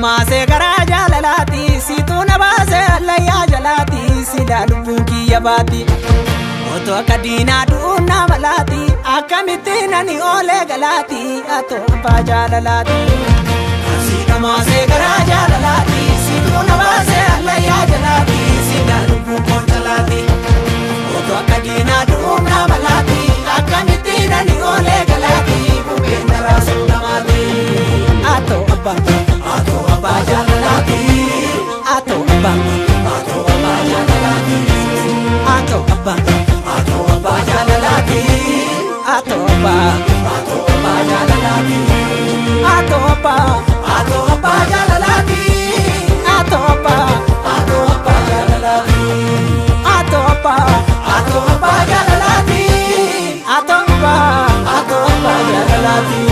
Maase garaa jaalalaati siituu na baase allayyaa jalaati sida lubbuun kiyya baati otoo akka diinaa du'uun na malaati akkamittiin ani oolee galaati atoo abbaa jaalalaati. Siida maase garaa jaalalaati siituu na baase allayyaa jalaati sida lubbuun koo jalaati otoo akka diinaa du'uun na malaati akkamittiin ani oolee galaati bubbeen daraasuu namaati atoo abbaa. Ato abba jalalati, ato abba jalalati, ato abba jalalati, ato jalalati, ato jalalati, ato jalalati, jalalati, jalalati.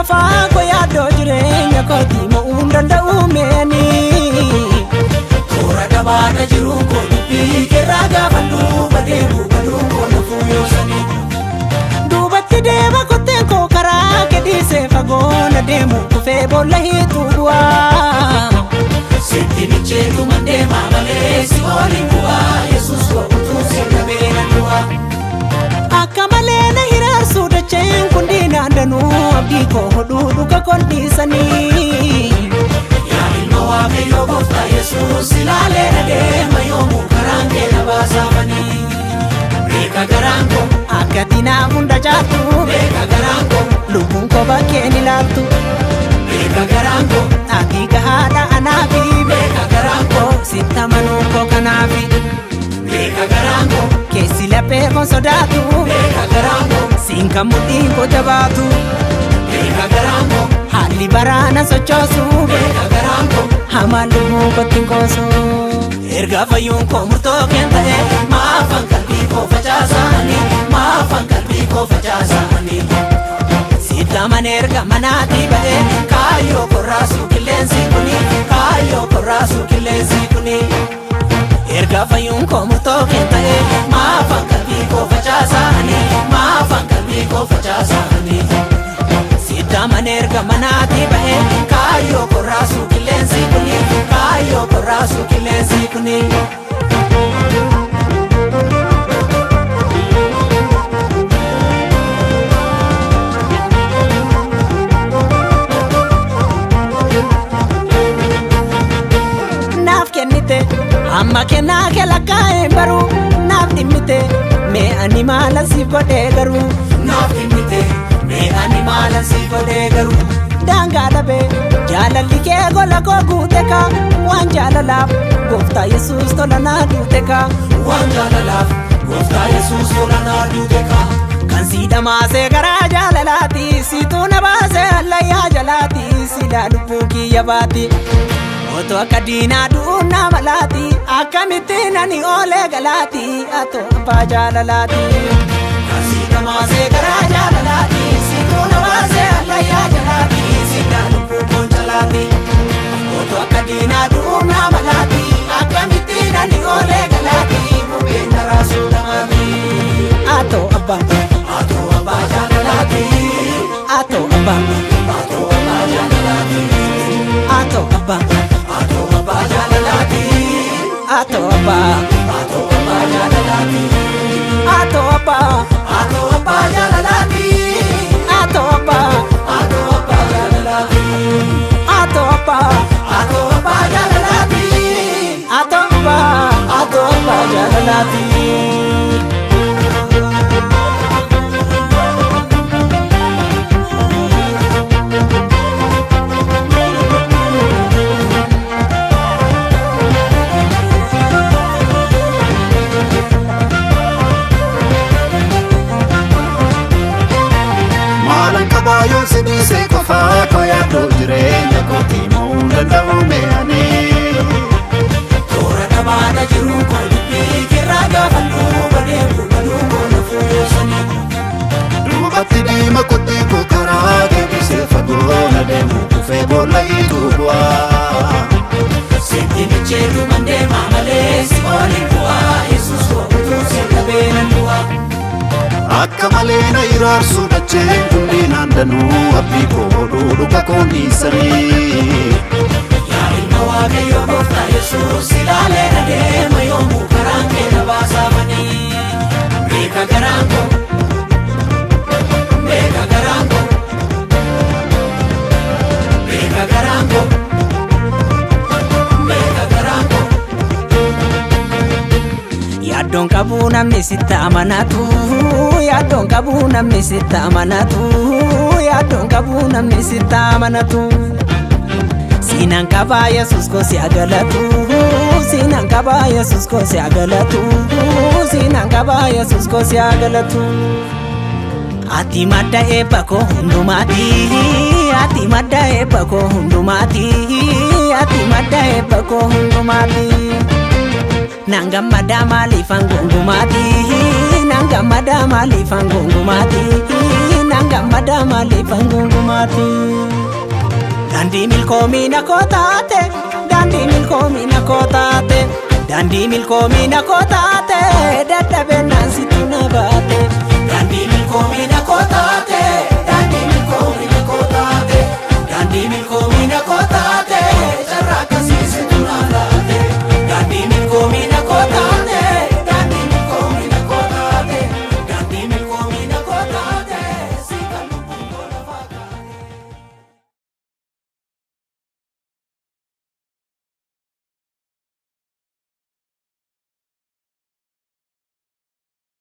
Faako yaadoo jireenya kooti mo'uun danda'u meeni toora gabaadha jiruun koo dubbii keerraa gaafadhu badeebu baduun koo nafuu yoosanii duubatti deema kotteen koo karaa kedhiisee fagoona deemu kufee boolla hiituu bu'aa sitti micheetu mandeemaa malee si oolin bu'aa Yesuus koo utuu si dhabeena du'aa akka malee na hiraarsuu dacheen kun diinaan danuu abdii koo hodhuu dhuga kondhiisanii yaa ilma waaqayyoo gooftaa Yesuus ilaalee na deema yoomuu karaan kee na baasaafanii beeka garaan koo akka diinaa hunda jaattu beeka garaan koo lubbuun koo bakkeen ilaaltu beeka garaan koo ati gahaadha anaafi beeka garaan koo sitti amanuu koo kanaafi beeka garaan koo keessi laphee koo sodaatu beeka garaan koo siin kan mudhiin koo jabaatu beeka garaan koo haalli baraana sochoosu beeka garaan koo hamaan lubbuu kootti qoosu erga fayyuun koo murtoo keen ta'e maafan qalbii koo facaasanii maafan qalbii koo facaasanii sitti amane erga manaatii ba'e kaayyoo korraasuu qilleensi kuni kaayyoo korraasuu qilleensi kuni erga fayyuun koo murtoo keen ta'e maafan qalbii koo facaasanii maafan qalbii koo facaasanii sitti amane erga manaatii ba'e kaayyoo korraasuu qilleensi kuni kaayyoo korraasuu qilleensi kuni. Naaf kennite amma kennaa kee lakkaa'een baruu naaf dhimmite mee ani maala siif godhee garuu naaf dhimmite mee ani maala siif godhee garuu daangaa dhabee jaalalli kee gola koo guute ka waan jaalalaaf gooftaa Yesuus tola naa duute ka waan jaalalaaf gooftaa Yesuus tola naa duute ka kan siida maasee garaa jaalalaati siituu na baasee allayyaa jalaati sida lubbuu kiyya baati otoo akka diinaa du'uun na malaati akkamittiin ani oolee galaati atoo abbaa jaalalaati kan siida maasee garaa jaalalaati siituu na baasee allayyaa jalaati sida lubbuu koo jalaati otoo akka diinaa du'uun na malaati akkamittiin ani oolee galaati bubbeen daraasuu namaati atoo abbaa jaalalaati atoo abbaa jaalalaati atoo abbaa jalalati ato abba jalalati ato abba jalalati ato abba jalalati ato abba jalalati ato abba jalalati. kabayo sidi se kofa ko ya do jireenya kooti moo danda'u meeyani Tora dabana jiru ko dubbi kirra gaafannu badeemu baduu ko nafu yoosani Dubatti deema kotti ko karaa deebisee fagoo na deemu kufee boolla ituubu'aa Sitti micheetu mandeema malee si oolin bu'aa Yesuus ko utuu si dhabeenan bu'aa Akka malee na iraarsu dacheen hundi naan danuu abdii koo dhuudhuka koon dhiisanii Yaa ilma Waaqayyoo gooftaa Yesuus ilaalee na deema yoomuu karaan kee na baasaafanii Beeka garaan koo Beeka garaan koo Beeka garaan koo Beeka garaan koo Yaaddoon qabuu namni sitti amanatu Yaaddoon qabuu namni sitti amanatu Yaaddoon qabuu namni sitti amanatu Sinan qabaa Yesuus ko si agalatu Sinan qabaa Yesuus ko si agalatu Sinan qabaa Yesuus ko si agalatu Ati madda eebba koo hundumaati Ati madda eebba koo hundumaati Ati madda eebba koo hundumaati Nangamada malifan gongumati Nangamada malifan gongumati Nangamada malifan gongumati Dandi milkomi na kotate Dandi milkomi na kotate Dandi milkomi na kotate Dada benansi tunabate Dandi milkomi na kotate